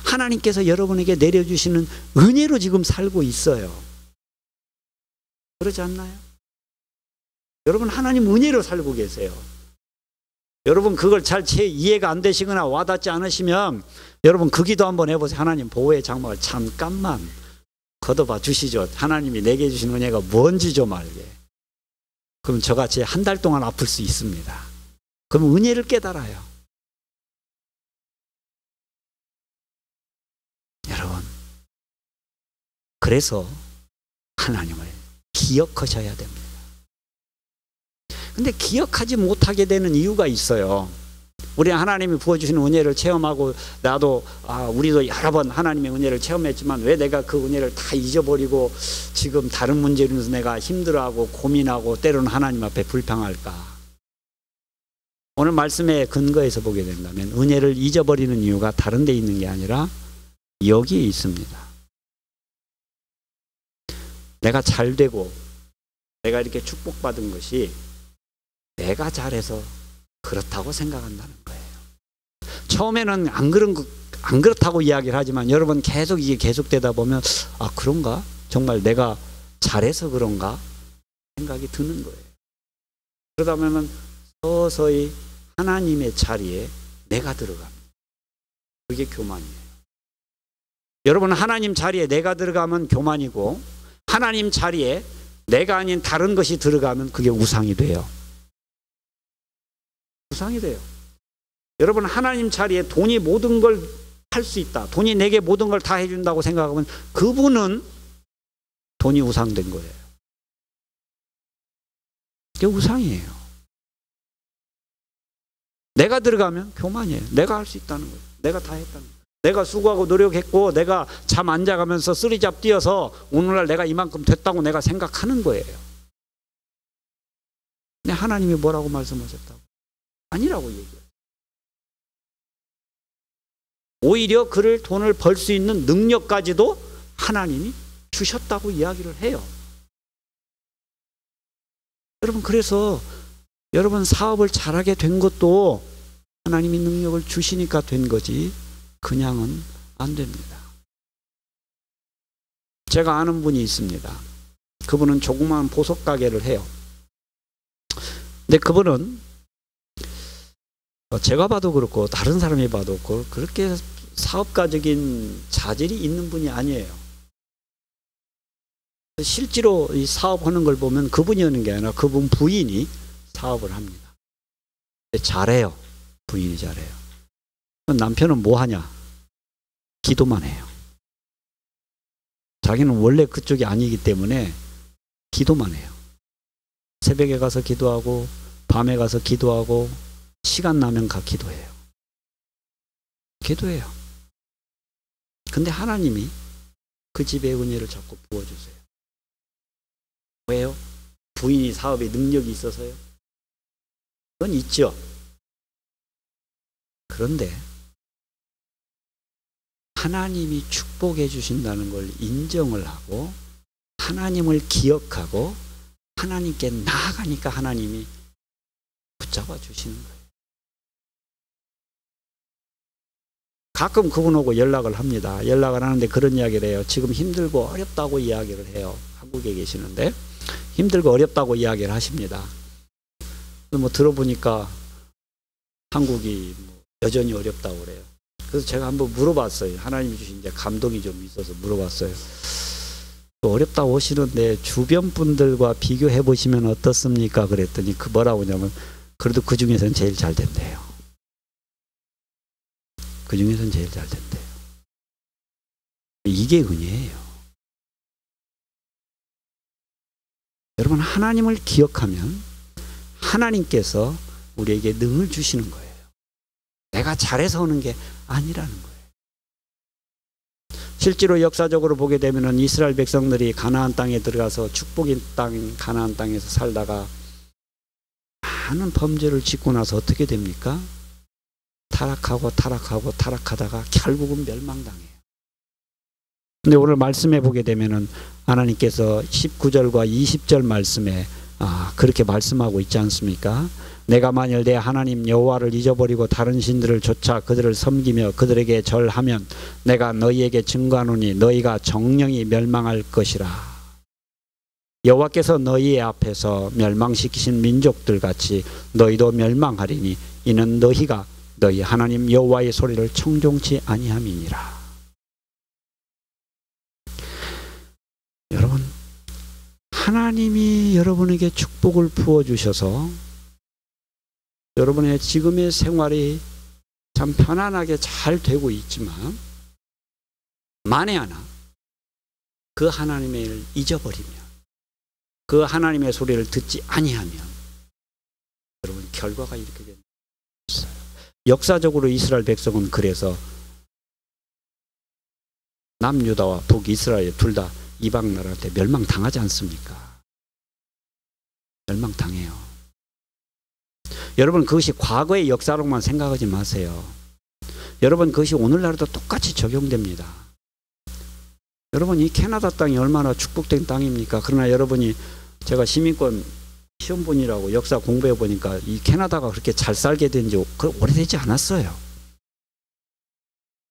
S1: 하나님께서 여러분에게 내려주시는 은혜로 지금 살고 있어요. 그러지 않나요? 여러분, 하나님 은혜로 살고 계세요. 여러분, 그걸 잘 이해가 안 되시거나 와닿지 않으시면 여러분 그 기도 한번 해보세요. 하나님, 보호의 장막을 잠깐만 걷어봐 주시죠. 하나님이 내게 주신 은혜가 뭔지 좀 알게. 그럼 저같이 한 달 동안 아플 수 있습니다. 그럼 은혜를 깨달아요. 여러분, 그래서 하나님을 기억하셔야 됩니다. 근데 기억하지 못하게 되는 이유가 있어요. 우리 하나님이 부어주시는 은혜를 체험하고 나도 우리도 여러 번 하나님의 은혜를 체험했지만 왜 내가 그 은혜를 다 잊어버리고 지금 다른 문제로 인해서 내가 힘들어하고 고민하고 때로는 하나님 앞에 불평할까? 오늘 말씀의 근거에서 보게 된다면 은혜를 잊어버리는 이유가 다른 데 있는 게 아니라 여기에 있습니다. 내가 잘 되고 내가 이렇게 축복받은 것이 내가 잘해서 그렇다고 생각한다는 거예요. 처음에는 안 그렇다고 이야기를 하지만 여러분 계속 이게 계속되다 보면 그런가? 정말 내가 잘해서 그런가? 생각이 드는 거예요. 그러다 보면 서서히 하나님의 자리에 내가 들어갑니다. 그게 교만이에요. 여러분, 하나님 자리에 내가 들어가면 교만이고 하나님 자리에 내가 아닌 다른 것이 들어가면 그게 우상이 돼요. 우상이 돼요. 여러분, 하나님 자리에 돈이 모든 걸 할 수 있다, 돈이 내게 모든 걸 다 해준다고 생각하면 그분은 돈이 우상된 거예요. 그게 우상이에요. 내가 들어가면 교만이에요. 내가 할 수 있다는 거예요. 내가 다 했다는 거예요. 내가 수고하고 노력했고 내가 잠 안 자가면서 쓰리잡 뛰어서 오늘날 내가 이만큼 됐다고 내가 생각하는 거예요. 근데 하나님이 뭐라고 말씀하셨다고? 아니라고 얘기해요. 오히려 그를 돈을 벌 수 있는 능력까지도 하나님이 주셨다고 이야기를 해요. 여러분, 그래서 여러분 사업을 잘하게 된 것도 하나님이 능력을 주시니까 된 거지 그냥은 안 됩니다. 제가 아는 분이 있습니다. 그분은 조그마한 보석 가게를 해요. 근데 그분은 제가 봐도 그렇고 다른 사람이 봐도 그렇게 사업가적인 자질이 있는 분이 아니에요. 실제로 이 사업하는 걸 보면 그분이 하는 게 아니라 그분 부인이 사업을 합니다. 잘해요. 부인이 잘해요. 남편은 뭐 하냐? 기도만 해요. 자기는 원래 그쪽이 아니기 때문에 기도만 해요. 새벽에 가서 기도하고 밤에 가서 기도하고 시간 나면 가 기도해요. 기도해요. 근데 하나님이 그 집에 은혜를 자꾸 부어주세요. 왜요? 부인이 사업에 능력이 있어서요? 그건 있죠. 그런데 하나님이 축복해 주신다는 걸 인정을 하고 하나님을 기억하고 하나님께 나아가니까 하나님이 붙잡아 주시는 거예요. 가끔 그분하고 연락을 합니다. 연락을 하는데 그런 이야기를 해요. 지금 힘들고 어렵다고 이야기를 해요. 한국에 계시는데 힘들고 어렵다고 이야기를 하십니다. 뭐 들어보니까 한국이 여전히 어렵다고 그래요. 그래서 제가 한번 물어봤어요. 하나님이 주신 이제 감동이 좀 있어서 물어봤어요. 어렵다고 하시는데 주변 분들과 비교해 보시면 어떻습니까? 그랬더니 그 뭐라고 하냐면 그래도 그 중에서는 제일 잘 된대요. 그 중에서는 제일 잘 된대요. 이게 은혜예요. 여러분, 하나님을 기억하면 하나님께서 우리에게 능을 주시는 거예요. 내가 잘해서 오는 게 아니라는 거예요. 실제로 역사적으로 보게 되면 이스라엘 백성들이 가나안 땅에 들어가서 축복의 땅 가나안 땅에서 살다가 많은 범죄를 짓고 나서 어떻게 됩니까? 타락하다가 결국은 멸망당해요. 근데 오늘 말씀해 보게 되면은 하나님께서 19절과 20절 말씀에 그렇게 말씀하고 있지 않습니까? 내가 만일 내 하나님 여호와를 잊어버리고 다른 신들을 좇아 그들을 섬기며 그들에게 절하면 내가 너희에게 증거하노니 너희가 정령이 멸망할 것이라. 여호와께서 너희 앞에서 멸망시키신 민족들 같이 너희도 멸망하리니 이는 너희가 너희 하나님 여호와의 소리를 청종치 아니함이니라. 여러분, 하나님이 여러분에게 축복을 부어주셔서 여러분의 지금의 생활이 참 편안하게 잘 되고 있지만 만에 하나 그 하나님의 일을 잊어버리면 그 하나님의 소리를 듣지 아니하면 여러분 결과가 이렇게 됩니다. 역사적으로 이스라엘 백성은 그래서 남유다와 북이스라엘 둘 다 이방 나라한테 멸망당하지 않습니까? 멸망당해요. 여러분, 그것이 과거의 역사로만 생각하지 마세요. 여러분, 그것이 오늘날에도 똑같이 적용됩니다. 여러분, 이 캐나다 땅이 얼마나 축복된 땅입니까? 그러나 여러분이 제가 시민권 시험본이라고 역사 공부해 보니까 이 캐나다가 그렇게 잘 살게 된 지 오래되지 않았어요.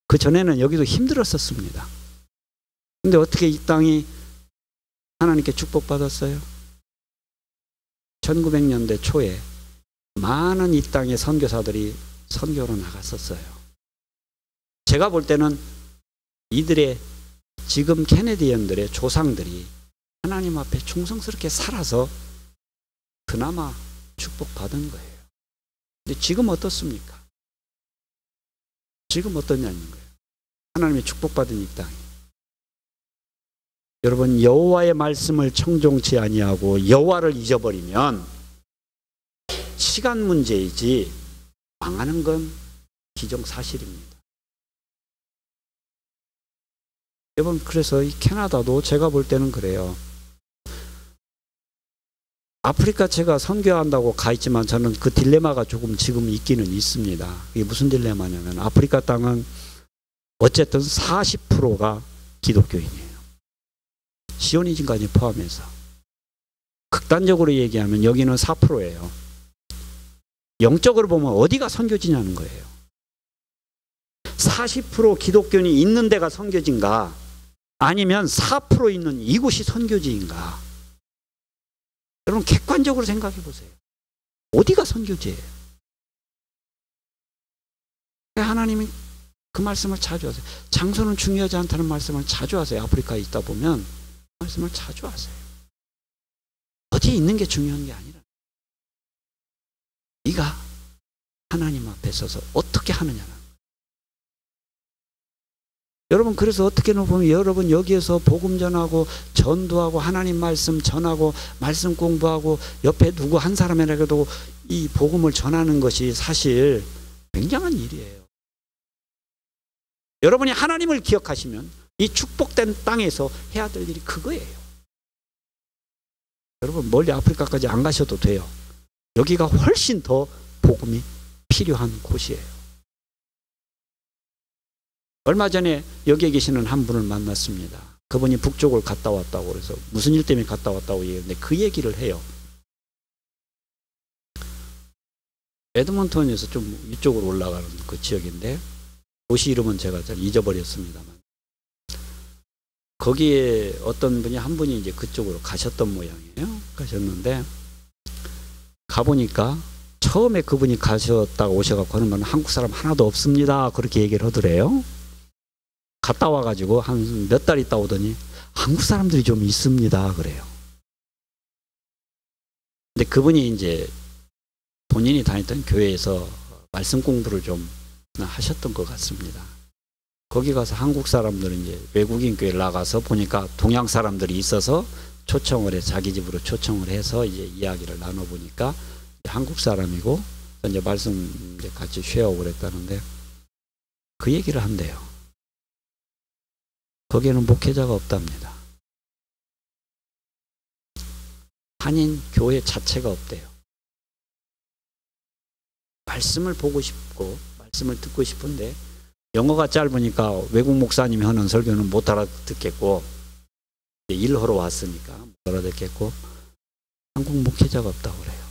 S1: 그 전에는 여기도 힘들었었습니다. 근데 어떻게 이 땅이 하나님께 축복받았어요? 1900년대 초에 많은 이 땅의 선교사들이 선교로 나갔었어요. 제가 볼 때는 이들의 지금 캐네디언들의 조상들이 하나님 앞에 충성스럽게 살아서 그나마 축복받은 거예요. 근데 지금 어떻습니까? 지금 어떠냐는 거예요. 하나님의 축복받은 이 땅이. 여러분, 여호와의 말씀을 청종치 아니하고 여호와를 잊어버리면 시간 문제이지 망하는 건 기정사실입니다. 여러분, 그래서 이 캐나다도 제가 볼 때는 그래요. 아프리카 제가 선교한다고 가 있지만 저는 그 딜레마가 조금 지금 있기는 있습니다. 이게 무슨 딜레마냐면 아프리카 땅은 어쨌든 40%가 기독교인이에요. 시오니즘까지 포함해서. 극단적으로 얘기하면 여기는 4%예요. 영적으로 보면 어디가 선교지냐는 거예요. 40% 기독교인이 있는 데가 선교지인가, 아니면 4% 있는 이곳이 선교지인가. 여러분, 객관적으로 생각해 보세요. 어디가 선교지예요? 하나님이 그 말씀을 자주 하세요. 장소는 중요하지 않다는 말씀을 자주 하세요. 아프리카에 있다 보면 말씀을 자주 하세요. 어디에 있는 게 중요한 게 아니라 네가 하나님 앞에 서서 어떻게 하느냐는. 여러분, 그래서 어떻게 보면 여러분 여기에서 복음 전하고 전도하고 하나님 말씀 전하고 말씀 공부하고 옆에 누구 한 사람이라도 이 복음을 전하는 것이 사실 굉장한 일이에요. 여러분이 하나님을 기억하시면 이 축복된 땅에서 해야 될 일이 그거예요. 여러분, 멀리 아프리카까지 안 가셔도 돼요. 여기가 훨씬 더 복음이 필요한 곳이에요. 얼마 전에 여기에 계시는 한 분을 만났습니다. 그분이 북쪽을 갔다 왔다고 그래서 무슨 일 때문에 갔다 왔다고 얘기했는데 그 얘기를 해요. 에드먼턴에서 좀 위쪽으로 올라가는 그 지역인데 도시 이름은 제가 잘 잊어버렸습니다만 거기에 어떤 분이 한 분이 이제 그쪽으로 가셨던 모양이에요. 가셨는데 가보니까 처음에 그분이 가셨다가 오셔갖고 하는 건 한국 사람 하나도 없습니다. 그렇게 얘기를 하더래요. 갔다 와가지고 한 몇 달 있다 오더니 한국 사람들이 좀 있습니다. 그래요. 근데 그분이 이제 본인이 다녔던 교회에서 말씀 공부를 좀 하셨던 것 같습니다. 거기 가서 한국 사람들은 이제 외국인 교회에 나가서 보니까 동양 사람들이 있어서 초청을 해, 자기 집으로 초청을 해서 이제 이야기를 나눠보니까 한국 사람이고 이제 말씀 이제 같이 쉐어하고 그랬다는데 그 얘기를 한대요. 거기에는 목회자가 없답니다. 한인 교회 자체가 없대요. 말씀을 보고 싶고 말씀을 듣고 싶은데 영어가 짧으니까 외국 목사님이 하는 설교는 못 알아듣겠고 일하러 왔으니까 못 알아듣겠고 한국 목회자가 없다고 그래요.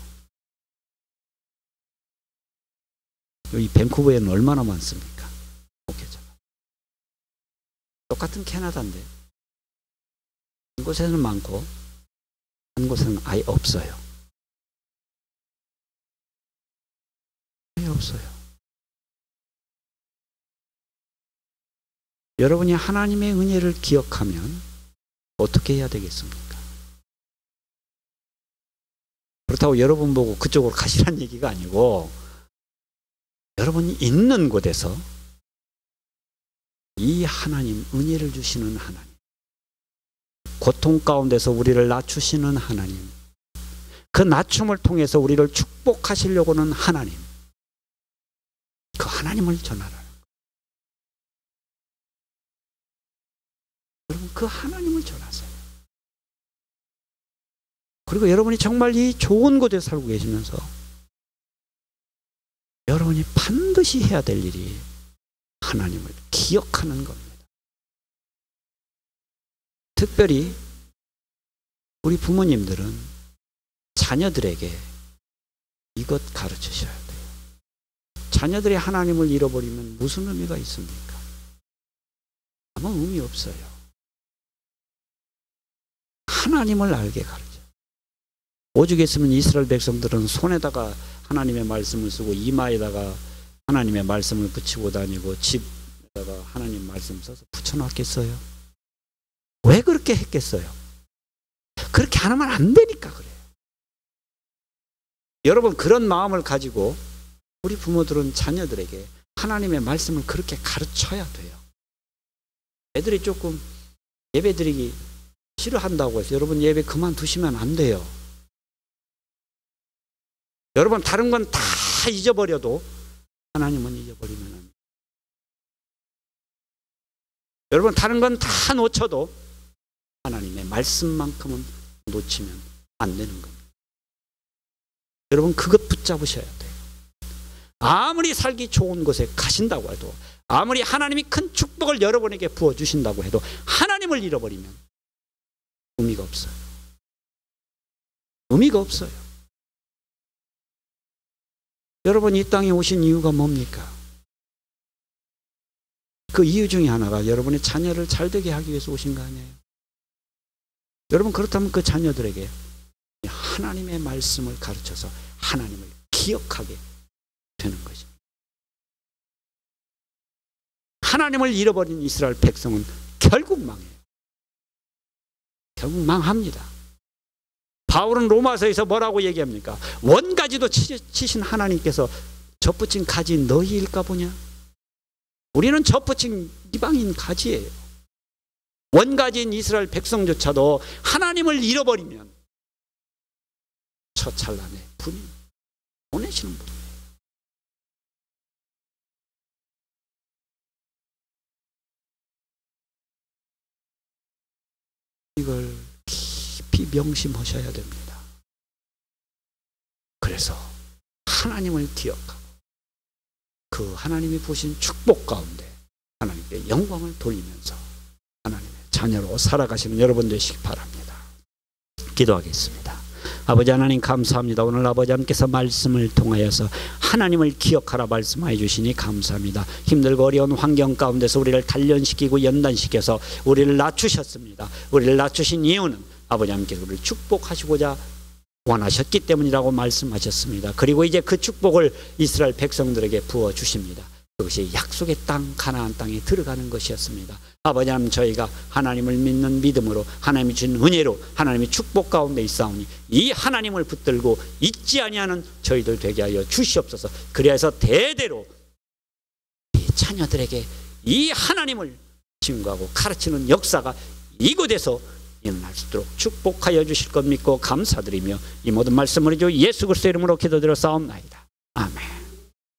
S1: 이 밴쿠버에는 얼마나 많습니까? 목회자가. 똑같은 캐나다인데 한 곳에는 많고 한 곳에는 아예 없어요. 아예 없어요. 여러분이 하나님의 은혜를 기억하면 어떻게 해야 되겠습니까? 그렇다고 여러분 보고 그쪽으로 가시란 얘기가 아니고 여러분이 있는 곳에서 이 하나님, 은혜를 주시는 하나님, 고통 가운데서 우리를 낮추시는 하나님, 그 낮춤을 통해서 우리를 축복하시려고는 하나님, 그 하나님을 전하라. 여러분, 그 하나님을 전하세요. 그리고 여러분이 정말 이 좋은 곳에 살고 계시면서 여러분이 반드시 해야 될 일이 하나님을 기억하는 겁니다. 특별히 우리 부모님들은 자녀들에게 이것 가르치셔야 돼요. 자녀들이 하나님을 잃어버리면 무슨 의미가 있습니까? 아무 의미 없어요. 하나님을 알게 가르쳐. 오죽 했으면 이스라엘 백성들은 손에다가 하나님의 말씀을 쓰고 이마에다가 하나님의 말씀을 붙이고 다니고 집에다가 하나님 말씀 써서 붙여놨겠어요? 왜 그렇게 했겠어요? 그렇게 안 하면 안 되니까 그래요. 여러분, 그런 마음을 가지고 우리 부모들은 자녀들에게 하나님의 말씀을 그렇게 가르쳐야 돼요. 애들이 조금 예배드리기 싫어한다고 해서 여러분 예배 그만두시면 안 돼요. 여러분, 다른 건 다 잊어버려도 하나님은 잊어버리면 안 돼요. 여러분, 다른 건 다 놓쳐도 하나님의 말씀만큼은 놓치면 안 되는 겁니다. 여러분, 그것 붙잡으셔야 돼요. 아무리 살기 좋은 곳에 가신다고 해도, 아무리 하나님이 큰 축복을 여러분에게 부어주신다고 해도 하나님을 잃어버리면 의미가 없어요. 의미가 없어요. 여러분, 이 땅에 오신 이유가 뭡니까? 그 이유 중에 하나가 여러분의 자녀를 잘되게 하기 위해서 오신 거 아니에요? 여러분, 그렇다면 그 자녀들에게 하나님의 말씀을 가르쳐서 하나님을 기억하게 되는 것입니다. 하나님을 잃어버린 이스라엘 백성은 결국 망해요. 결국 망합니다. 바울은 로마서에서 뭐라고 얘기합니까? 원가지도 치신 하나님께서 접붙인 가지 너희일까 보냐? 우리는 접붙인 이방인 가지예요. 원가지인 이스라엘 백성조차도 하나님을 잃어버리면 처찰나에 분이 보내시는 분이에요. 이걸 깊이 명심하셔야 됩니다. 그래서 하나님을 기억하고 그 하나님이 부신 축복 가운데 하나님께 영광을 돌리면서 하나님의 자녀로 살아가시는 여러분 되시기 바랍니다. 기도하겠습니다. 아버지 하나님, 감사합니다. 오늘 아버지 하나님께서 말씀을 통하여서 하나님을 기억하라 말씀하여 주시니 감사합니다. 힘들고 어려운 환경 가운데서 우리를 단련시키고 연단시켜서 우리를 낮추셨습니다. 우리를 낮추신 이유는 아버지 하나님께서 우리를 축복하시고자 원하셨기 때문이라고 말씀하셨습니다. 그리고 이제 그 축복을 이스라엘 백성들에게 부어주십니다. 그것이 약속의 땅 가나안 땅에 들어가는 것이었습니다. 아버지 하나님, 저희가 하나님을 믿는 믿음으로 하나님이 주신 은혜로 하나님의 축복 가운데 있사오니 이 하나님을 붙들고 잊지 아니하는 저희들 되게 하여 주시옵소서. 그래서 대대로 이 자녀들에게 이 하나님을 증거하고 가르치는 역사가 이곳에서 일어날 수 있도록 축복하여 주실 것 믿고 감사드리며 이 모든 말씀을 주 예수 그리스도의 이름으로 기도드려 싸움나이다. 아멘.